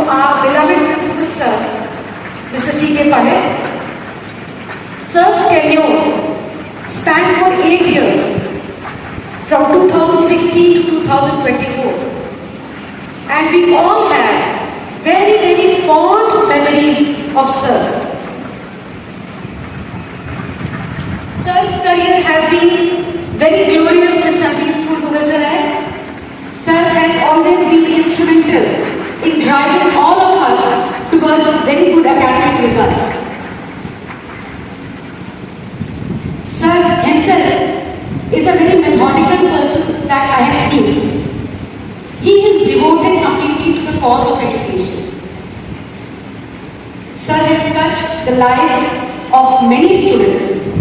our beloved Principal Sir, Mr. C.K.Palit. Sir's tenure spanned for 8 years, from 2016 to 2024. And we all have very, very fond memories of Sir. Sir's career has been very glorious in Sunbeam School, Bhubaneswar. Sir has always been instrumental in driving all of us towards very good academic results. Sir himself is a very methodical person that I have seen. He is devoted completely to the cause of education. Sir has touched the lives of many students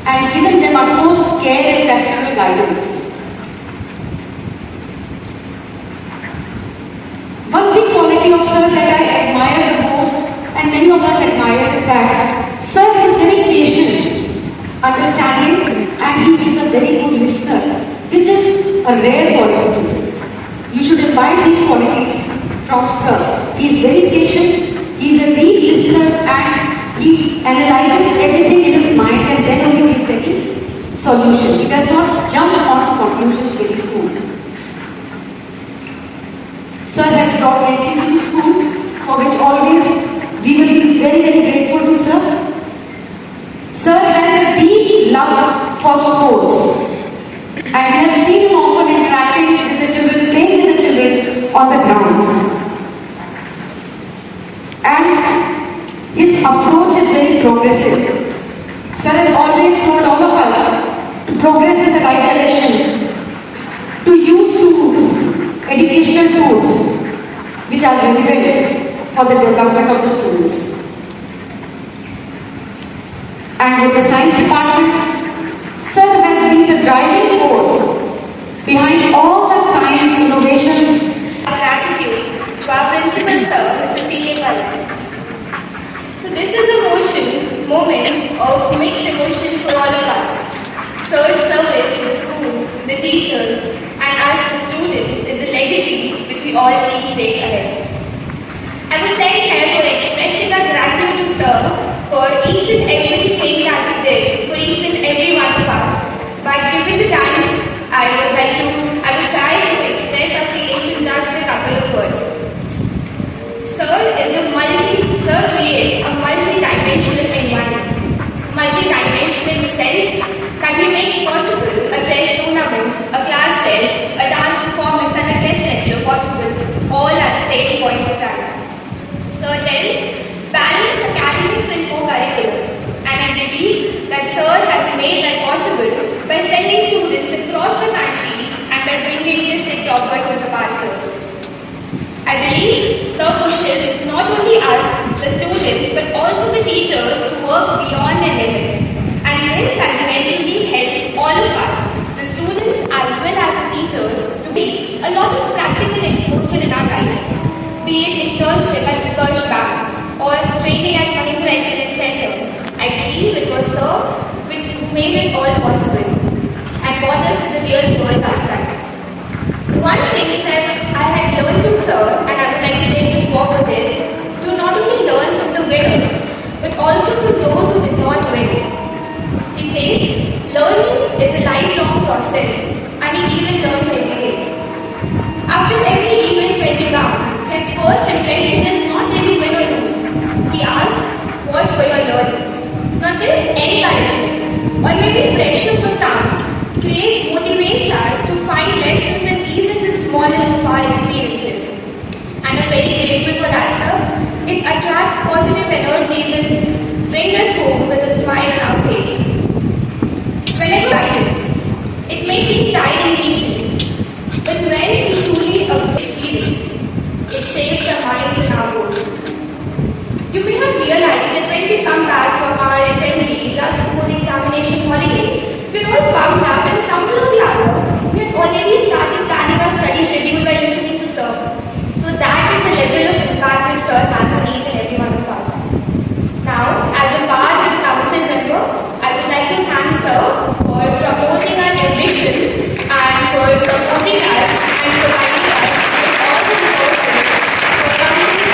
and given them utmost care and pastoral guidance. One big quality of Sir that I admire the most, and many of us admire, is that Sir is very patient, understanding, and he is a very good listener, which is a rare quality. You should imbibe these qualities from Sir. He is very patient, he is a deep listener, and he analyzes everything in his mind and then only gives any solution. He does not jump onto conclusions very soon. Sir has brought NCC to school, for which always we will be very, very grateful to Sir. Sir has a deep love for sports, and we have seen him often interacting with the children, playing with the children on the grounds. And his approach is very progressive. Sir has always told all of us to progress in the right direction, to use tools, educational tools, which are relevant for the development of the students. And with the science department, Sir has been the driving force behind all the science innovations. Gratitude to our Principal Sir, Mr. C.K.Palit. So this is a moment of mixed emotions for all of us. Sir's service to the school, the teachers, and us, the students, is a legacy which we all need to take ahead. I was standing here for expressing our gratitude to Sir for each and everything that he did for each and every one of us. But given the time, I would try to express our feelings in just a couple of words. Sir creates a multi-dimensional environment. Multi-dimensional in the sense that he makes possible a chess tournament, a class test, a dance performance, and a guest lecture possible, all at the same point of time. Sir tells balance academics and co-curricular, and I believe that Sir has made that possible by sending students across the country and by bringing listed toppers as the pastors. I believe Sir pushes not only us, the students, but also the teachers to work beyond their limits, and this has eventually helped all of us, the students as well as the teachers, to be a lot of practical exposure in our life, be it internship at Kirchbach or training at Mahindra Excellence Center. I believe it was Sir which made it all possible and brought us to the real world outside. One thing which I had learned from Sir, and I would like to take this forward, is to not only learn from the winners, but also from those who did not win. He says, learning is a lifelong process, and he even learns every day. After every event when we come, his first impression is not that we win or lose. He asks, what were your learnings? Now this encouragement, or maybe pressure for some, motivates us to find lessons in even the smallest of our experiences. And I'm very grateful for that, Sir. It attracts positive energies and brings us home with a smile on our face. Whenever guidance, it may seem tiring initially, but when we truly observe experience, it shapes our minds and our goals. You may have realized that when we come back from our assembly just before the examination holiday, we're all pumped up, and somehow or the other, we had already started planning our study schedule by listening to Sir. So that is the level of impact that Sir has on each and every one of us. Now, as a part of the council member, I would like to thank Sir for promoting our ambition and for supporting us and providing us with all the resources for coming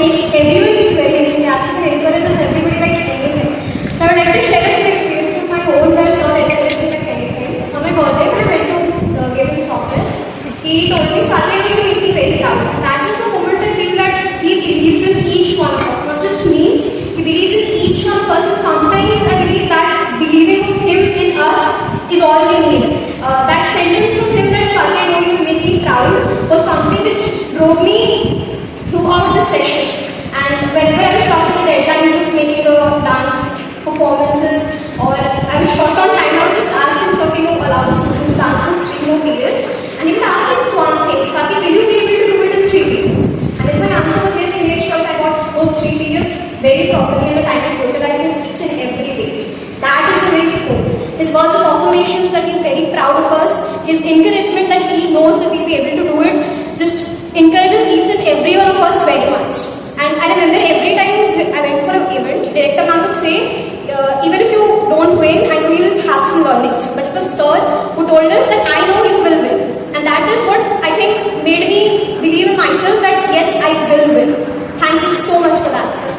makes everyone feel very enthusiastic and encourages everybody like anything. So I would like to share a few experiences with my own where Sir encouraged me like anything. On my birthday, when I went to give him chocolates, he told me, Swati, you make me very proud. That was the moment I feel that he believes in each one of us, not just me. He believes in each one of us, and sometimes I believe that believing of him in us is all we need. That sentence from him that Swati, I know you make me proud was something which drove me throughout the session. And whenever I was talking to deadlines of making the dance performances or I was short on time, I would just ask him, so allow the students to dance for 3 more periods. And he would ask me just one thing, Swati, will you be able to do it in 3 periods? And if my answer was yes, he made sure that I got those 3 periods very properly and the time is utilized in each and every day. That is the way he supports. His words of affirmations that he's very proud of us, his encouragement that he knows that we'll be able to do it, just encourages each and every one of us very much. And I remember every time I went for an event, director ma'am would say, even if you don't win, I know you will have some learnings. But it was Sir who told us that I know you will win. And that is what I think made me believe in myself that yes, I will win. Thank you so much for that, sir.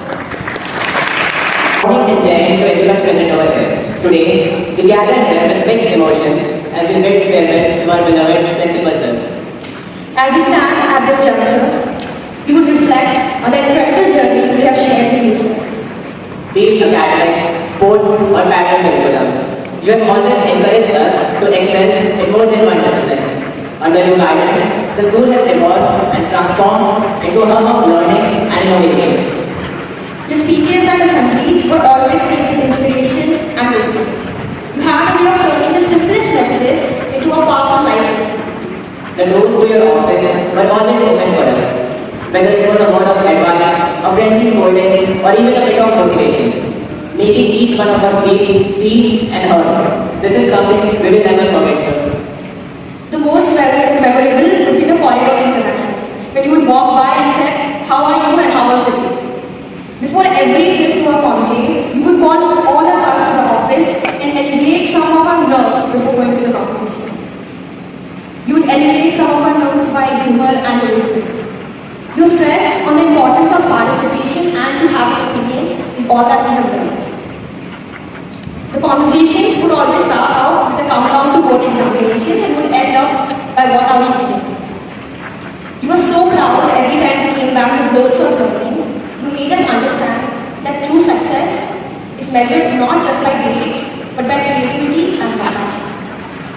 Good morning and Jai to everyone present over here. Today, we gather here with mixed emotions as we bid farewell to our beloved Principal Sir. As we stand at this juncture, we would reflect on the incredible journey we have shared with you, sir. Be it academics, sports, or pattern curriculum, you have always encouraged us to excel in more than one discipline. Under your guidance, the school has evolved and transformed into a hub of learning and innovation. Your speeches and assemblies were always filled with inspiration and wisdom. You have a way of turning the simplest messages into a powerful life lesson. The doors to your office were always open for us, whether it was a word of advice, a friendly scolding, or even a bit of motivation, making each one of us feel seen and heard. This is something we will never forget, sir. The most memorable would be the corridor interactions, when you would walk by and say, "How are you and how was the day?" Before every trip to our conclave, you would call all of us to the office and alleviate some of our nerves before going to the competition. You would alleviate some of our nerves by humor and wisdom. Your stress on the importance of participation and to have an opinion is all that we have learned. The conversations would always start out with a countdown to board examination and would end up by what are we doing. You were so proud every time we came back with loads of learning. You made us understand that true success is measured not just by grades, but by creativity and compassion.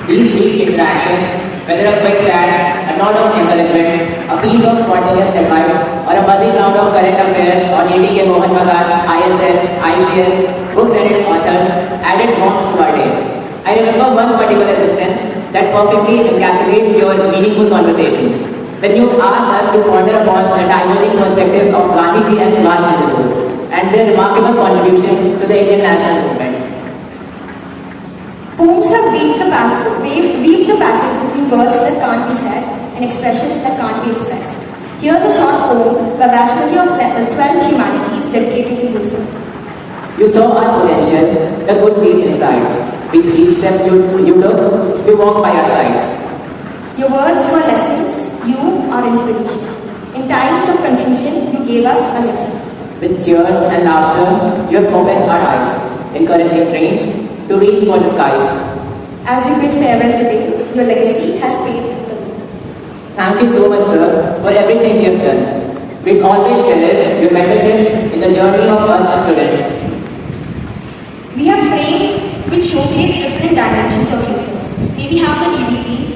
These brief interactions, whether a quick chat, a nod of encouragement, a piece of spontaneous advice, or a buzzing round of current affairs on ATK Mohan Bagan, ISL, IPL, books and its authors, added warmth to our day. I remember one particular instance that perfectly encapsulates your meaningful conversation. When you asked us to ponder upon the diverging perspectives of Gandhiji and Subhash Chandra Bose and their remarkable contribution to the Indian national movement. Poems have weaved the passage between words that can't be said and expressions that can't be expressed. Here's a short poem by Vaishnavi of 12th Humanities dedicated to you, sir. You saw our potential, the good deed inside. With each step you took, we walked by our side. Your words were lessons, you are inspiration. In times of confusion, you gave us a lesson. With cheers and laughter, you have opened our eyes, encouraging dreams to reach for the skies. As we bid farewell today, your legacy has paved the way. Thank you so much, sir, for everything you have done. We always cherish your mentorship in the journey of us students. We have frames which showcase different dimensions of you, sir. May we have the EVPs?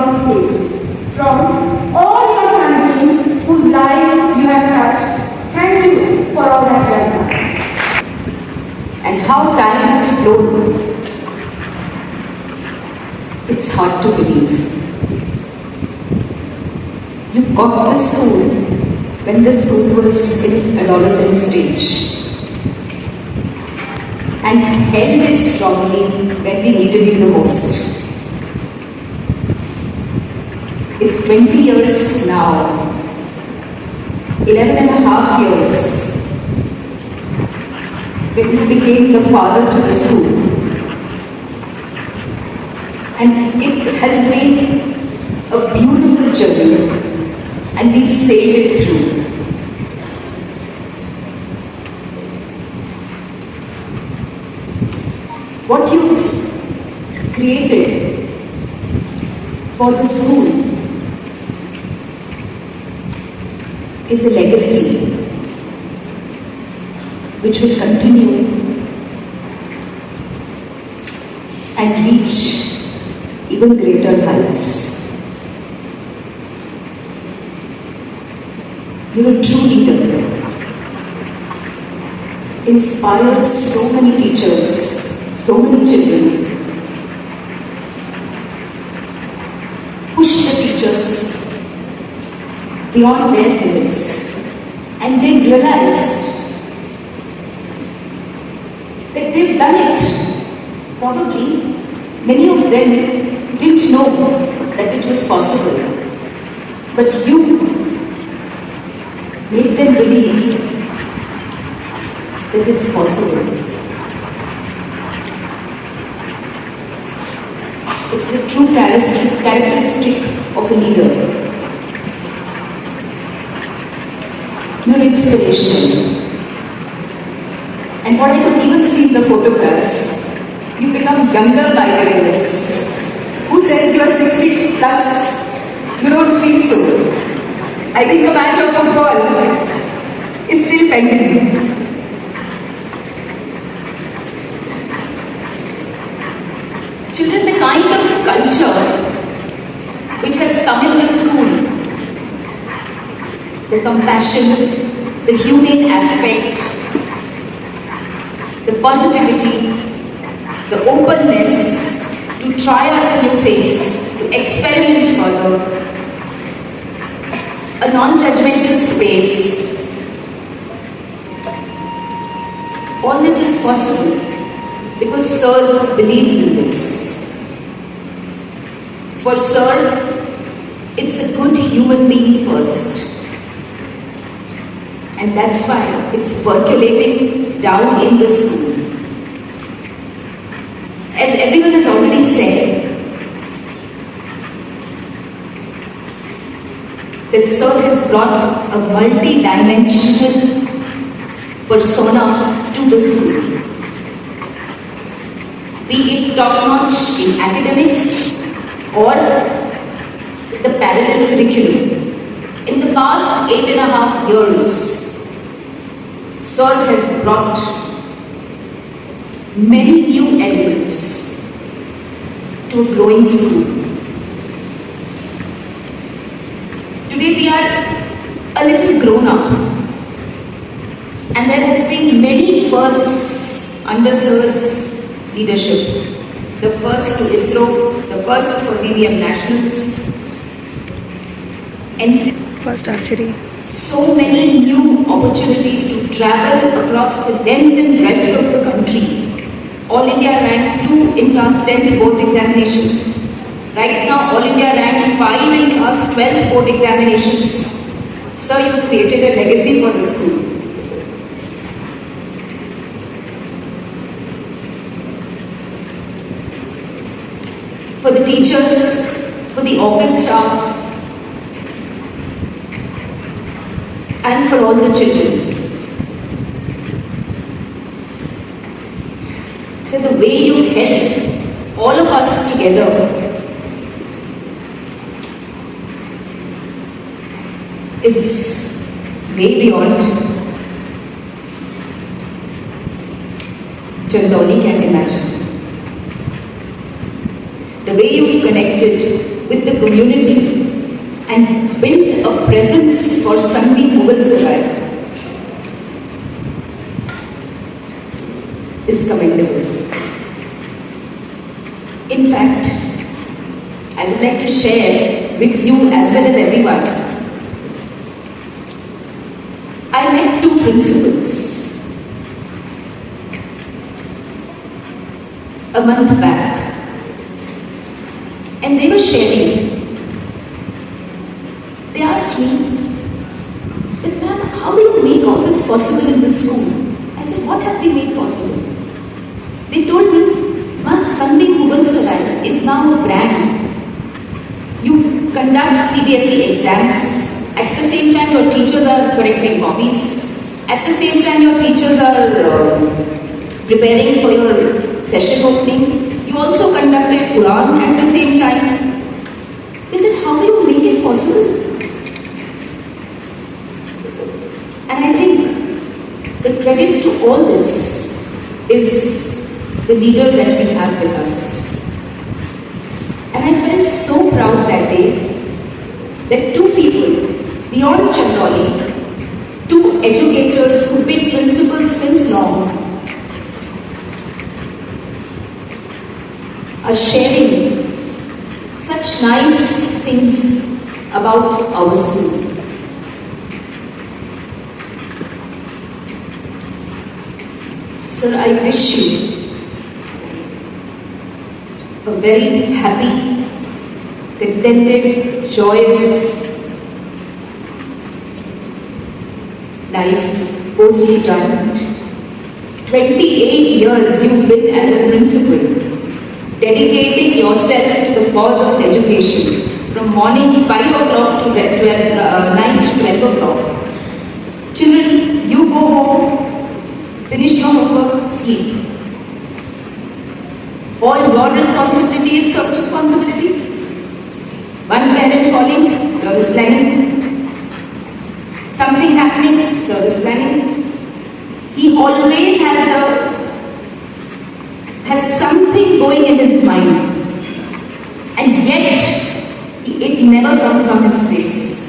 your stage. From all your champions whose lives you have touched, thank you for all that you have done. And how time has flown. It's hard to believe. You got the school when the school was in its adolescent stage and held it strongly when we needed you the most. It's 20 years now, 11 and a half years, when you became the father to the school. And it has been a beautiful journey, and we've sailed it through. What you've created for the school is a legacy which will continue and reach even greater heights. You're a true leader, inspired so many teachers, so many children, pushed the teachers beyond their limits, and they realized that they've done it. Probably many of them didn't know that it was possible, but you made them believe that it's possible. It's the true characteristic of a leader. You're inspirational. And what I could even see in the photographs, you become younger by the years. Who says you are 60 plus? You don't seem so. I think a match of football is still pending. Children, the kind of culture which has come in the school, the compassion, the humane aspect, the positivity, the openness to try out new things, to experiment further, a non-judgmental space. All this is possible because Sir believes in this. For Sir, it's a good human being first. And that's why it's percolating down in the school. As everyone has already said, that Sir has brought a multi-dimensional persona to the school. Be it top-notch in academics or the parallel curriculum. In the past 8.5 years, Sir has brought many new elements to a growing school. Today we are a little grown up, and there has been many firsts under Sir's leadership. The first to ISRO, the first for VVM Nationals, and First archery. so many new opportunities to travel across the length and breadth of the country. All India ranked 2 in Class 10 board examinations. Right now, All India ranked 5 in Class 12 board examinations. Sir, you created a legacy for the school. For the teachers, for the office staff, and for all the children. So the way you held all of us together is way beyond Chandoli can imagine. The way you've connected with the community and built a presence for Sunday Mughal Sarai is commendable. In fact, I would like to share with you as well as everyone. I met two principals a month back, and they were sharing. They asked me, that ma'am, how do you make all this possible in this school? I said, what have we made possible? They told me, ma'am, Sunday Mughal Sarai is now a brand. You conduct CBSE exams. At the same time, your teachers are correcting copies. At the same time, your teachers are preparing for your session opening. You also conducted Quran at the same time. They said, how do you make it possible? And I think the credit to all this is the leader that we have with us. And I felt so proud that day that two people beyond Chandoli, two educators who've been principals since long, are sharing such nice things about our school. Sir, I wish you a very happy, contented, joyous life post-retirement. 28 years you've been as a principal, dedicating yourself to the cause of education from morning 5 o'clock to night 12 o'clock. Children, you go home, finish your homework, sleep. All your responsibility is service responsibility. One parent calling, service planning. Something happening, service planning. He always has something going in his mind, and yet it never comes on his face.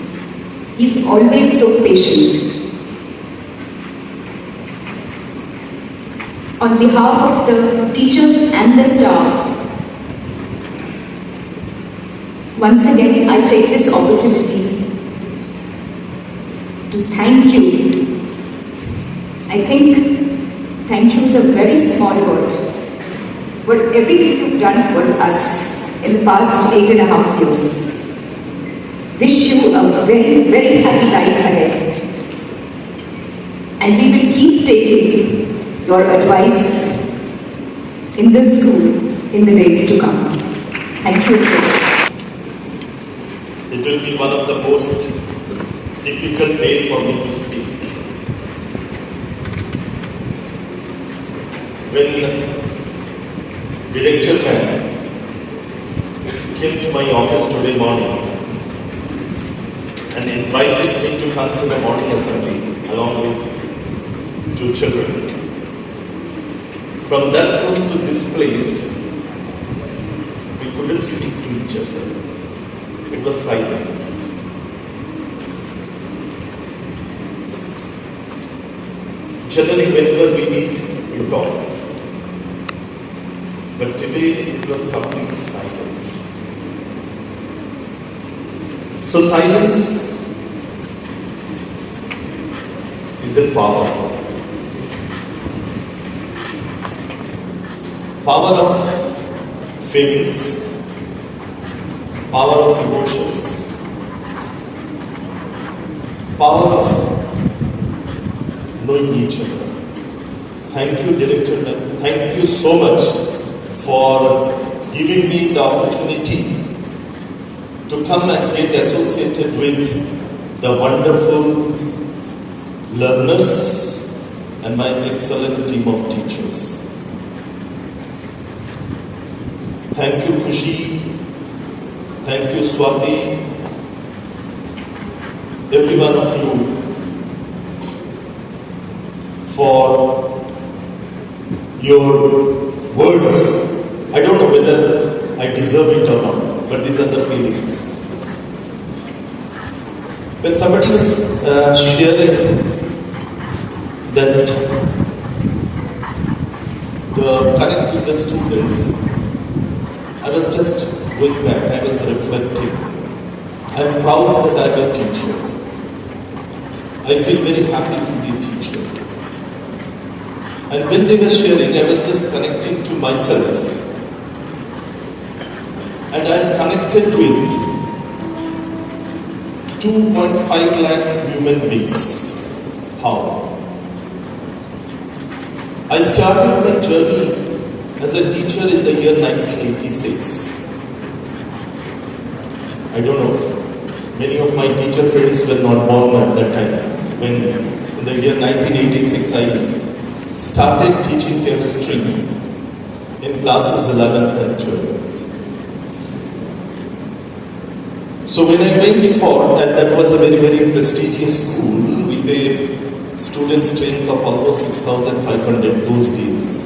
He's always so patient. On behalf of the teachers and the staff, once again I take this opportunity to thank you. I think thank you is a very small word for everything you've done for us in the past 8.5 years. Wish you a very, very happy life ahead. And we will keep taking your advice in this school in the days to come. Thank you. It will be one of the most difficult days for me to speak. When Director Ma'am came to my office today morning and invited me to come to the morning assembly along with two children. From that room to this place, we couldn't speak to each other. It was silent. Generally, whenever we meet, we talk. But today, it was complete silence. So silence is a power. Power of feelings, power of emotions, power of knowing each other. Thank you, Director. Thank you so much for giving me the opportunity to come and get associated with the wonderful learners and my excellent team of teachers. Thank you, Khushi. Thank you, Swati. Every one of you for your words. I don't know whether I deserve it or not. but these are the feelings. When somebody was sharing that the connect with the students, I was just going back, I was reflecting. I'm proud that I'm a teacher. I feel very happy to be a teacher. And when they were sharing, I was just connecting to myself. And I'm connected with 2.5 lakh human beings. How? I started my journey as a teacher in the year 1986. I don't know, many of my teacher friends were not born at that time. When in the year 1986 I started teaching chemistry in classes 11th and 12th. So when I went for, and that was a very, very prestigious school with a student strength of almost 6,500 those days.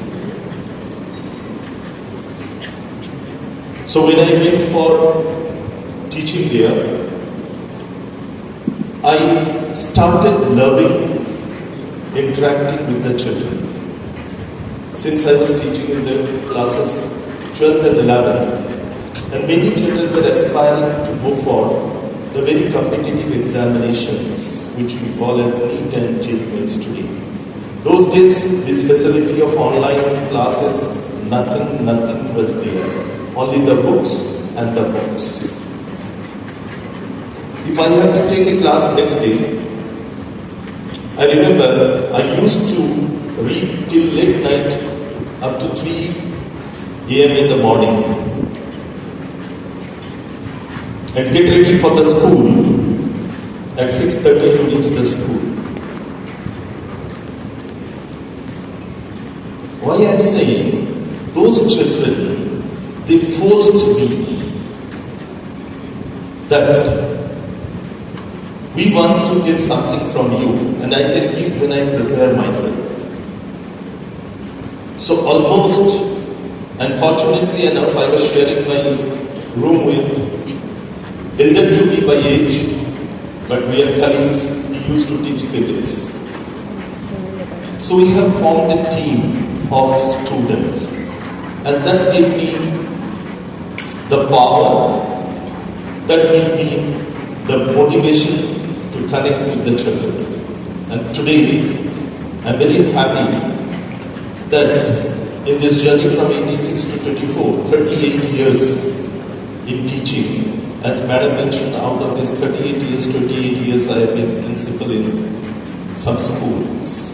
So when I went for teaching there, I started loving interacting with the children. Since I was teaching in the classes 12th and 11th, and many children were aspiring to go for the very competitive examinations, which we call as NEET and JEE today. Those days, this facility of online classes, nothing was there. Only the books and the books. If I had to take a class next day, I remember I used to read till late night up to 3 a.m. in the morning and get ready for the school at 6:30 to reach the school. Why I am saying, those children, they forced me that we want to get something from you, and I can give when I prepare myself. So almost, unfortunately enough, I was sharing my room with elder to me by age, but we are colleagues. He used to teach physics. So we have formed a team of students, and that gave me the power, that gave me the motivation to connect with the children. And today, I'm very happy that in this journey from 86 to 24, 38 years in teaching, as Madam mentioned, out of these 38 years, 28 years I have been principal in some schools.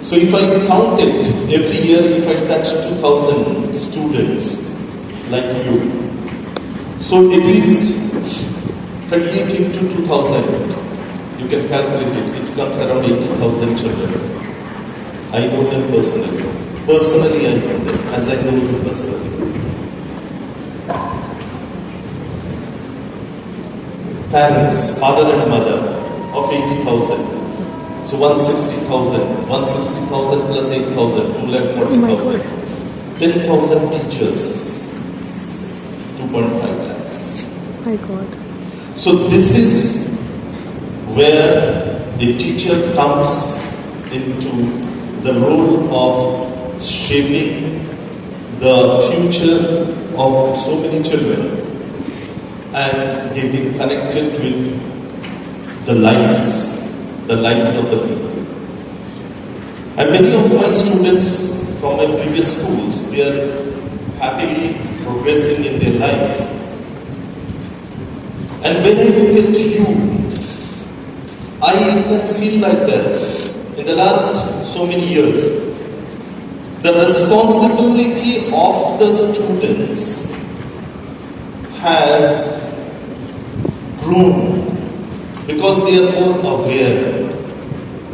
So if I count it, every year if I touch 2,000 students like you, so it is 38 into 2,000, you can calculate it, it comes around 80,000 children. I know them personally. Personally I know them, as I know you personally. Parents, father and mother of 80,000. So 160,000, 160,000 plus 8,000, 240,000. 10,000 teachers, 2.5 lakhs. My God. So this is where the teacher comes into the role of shaping the future of so many children and getting connected with the lives of the people. And many of my students from my previous schools, they are happily progressing in their life. And when I look at you, I can feel like that. In the last so many years, the responsibility of the students has grown because they are more aware,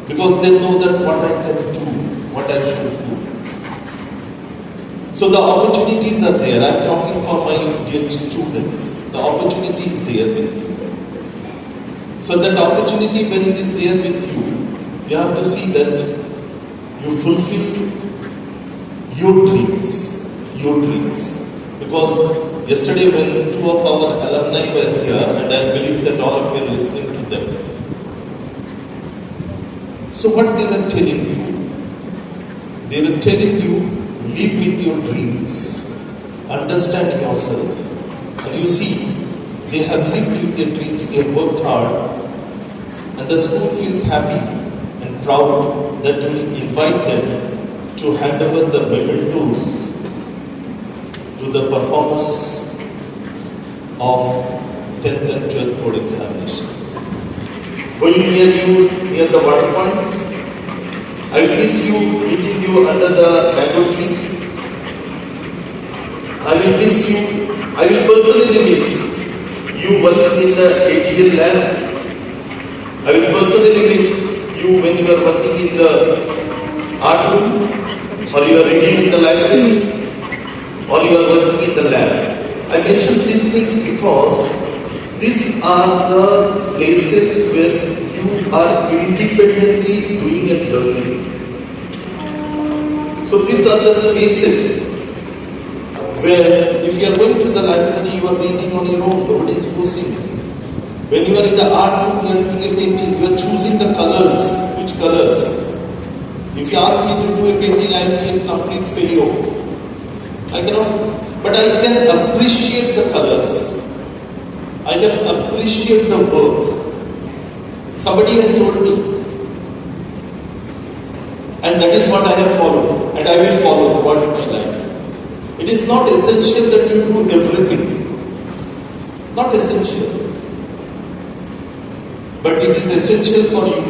because they know that what I can do, what I should do. So the opportunities are there. I'm talking for my dear students. The opportunity is there with you. So that opportunity, when it is there with you, you have to see that you fulfill your dreams. Because yesterday when two of our alumni were here, and I believe that all of you are listening to them. So what they were telling you? They were telling you, live with your dreams, understand yourself. And you see, they have lived with their dreams, they have worked hard, and the school feels happy and proud that we will invite them to hand over the mementos to the performers of 10th and 12th board examination. Going near the water points, I will miss you, meeting you under the mango tree. I will miss you, I will personally miss you working in the ATL lab. I will personally miss you when you are working in the art room, or you are reading in the library, or you are working in the lab. I mention these things because these are the places where you are independently doing and learning. So these are the spaces where if you are going to the library, you are reading on your own, nobody is forcing you. When you are in the art room, you are doing a painting, you are choosing the colors, which colors. If you ask me to do a painting, I will be a complete failure. I cannot, but I can appreciate the colors. I can appreciate the work. Somebody had told me, and that is what I have followed, and I will follow throughout my life. It is not essential that you do everything. Not essential. But it is essential for you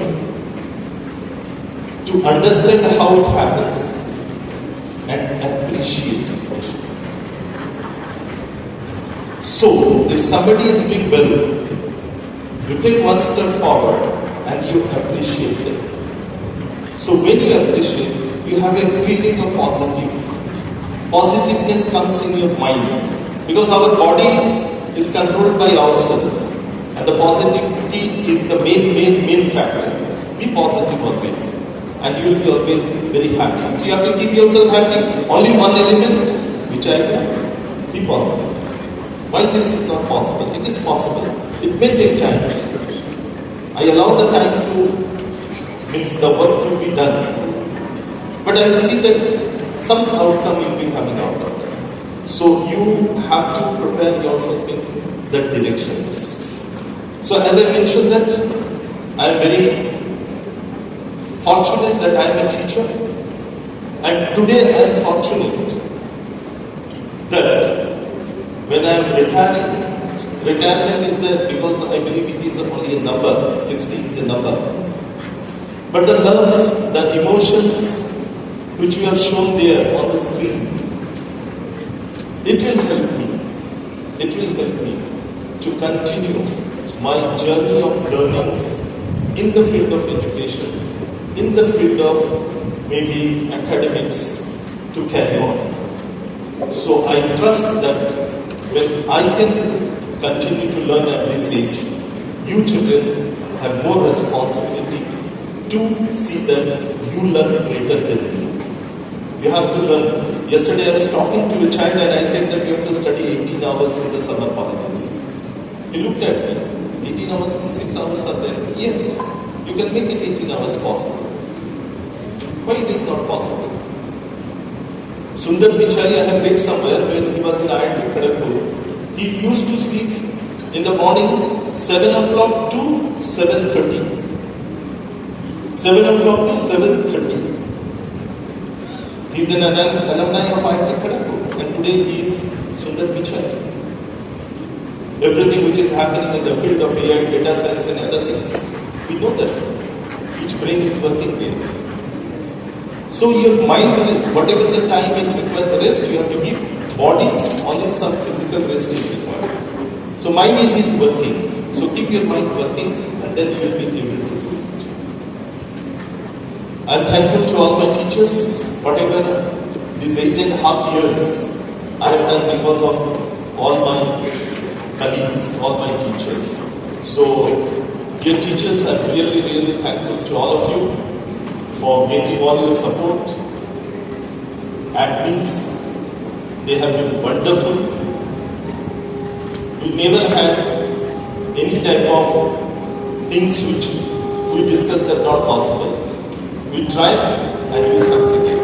to understand how it happens and appreciate it. So, if somebody is doing well, you take one step forward and you appreciate it. So when you appreciate, you have a feeling of positive. Positiveness comes in your mind because our body is controlled by ourselves, and the positivity is the main factor. Be positive always, and you will be always very happy. If you have to keep yourself happy, only one element, which I do, be positive. Why this is not possible? It is possible. It may take time. I allow the time to, means the work to be done. But I will see that some outcome will be coming out of that. So you have to prepare yourself in that direction. So as I mentioned that, I am very fortunate that I am a teacher. And today I am fortunate that when I am retiring, retirement is there because I believe it is only a number, 60 is a number. But the love, the emotions which you have shown there on the screen, it will help me. It will help me to continue my journey of learnings in the field of education, in the field of maybe academics to carry on. So I trust that when I can continue to learn at this age, you children have more responsibility to see that you learn better than me. You have to learn. Yesterday I was talking to a child and I said that you have to study 18 hours in the summer holidays. He looked at me. 18 hours means 6 hours are there. Yes, you can make it 18 hours possible. Why it is not possible? Sundar Pichai, I have read somewhere when he was in IIT Kharagpur, he used to sleep in the morning 7 o'clock to 7:30. 7 o'clock to 7:30. He is an alumni of IIT Kharagpur and today he is Sundar Pichai. Everything which is happening in the field of AI, data science and other things, we know that each brain is working there. So your mind will, whatever the time it requires rest, you have to give body, only some physical rest is required. So mind is working. So keep your mind working and then you will be able to do it. I am thankful to all my teachers, whatever these 8.5 years I have done because of all my colleagues, all my teachers. So dear teachers, I am really thankful to all of you for getting all your support. Admins, they have been wonderful. we never had any type of things which we discussed that not possible. We tried and we succeeded.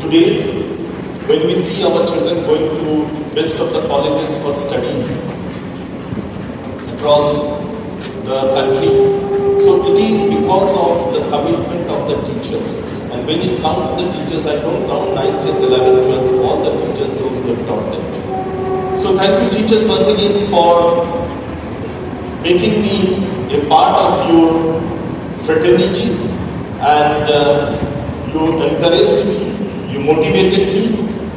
Today, when we see our children going to best of the colleges for studies across the country, so it is because of the commitment of the teachers. And when you count the teachers, I don't count 9th, 10th, 11th, 12th, all the teachers, those who have taught them. So thank you teachers once again for making me a part of your fraternity, and you encouraged me, you motivated me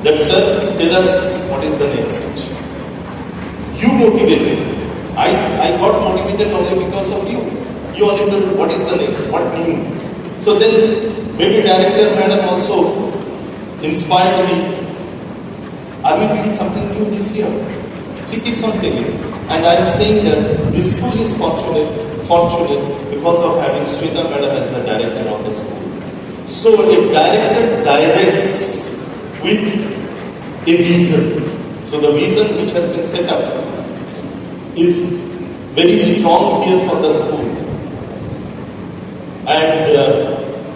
that sir, tell us what is the next. You motivated me. I got motivated only because of you. You wanted to know what is the next, what new. So then maybe director madam also inspired me. Are we doing something new this year? She keeps on telling me. And I am saying that this school is fortunate because of having Sweta madam as the director of the school. So a director directs with a vision. So the vision which has been set up is very strong here for the school. And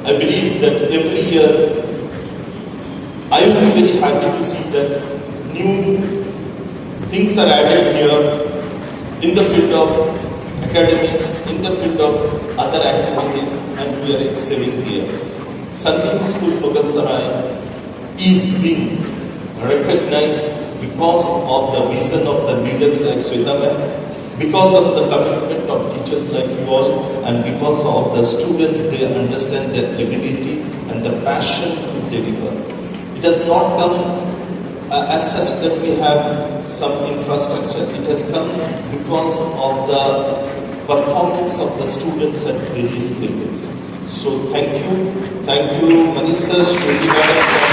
I believe that every year I will be very happy to see that new things are added here in the field of academics, in the field of other activities, and we are excelling here. Sunbeam School Mughal is being recognized because of the vision of the leaders like Sweta ma'am, because of the commitment of teachers like you all, and because of the students, they understand their ability and the passion to deliver. It has not come as such that we have some infrastructure. It has come because of the performance of the students at various levels. So thank you, Manish sir, Shruti madam.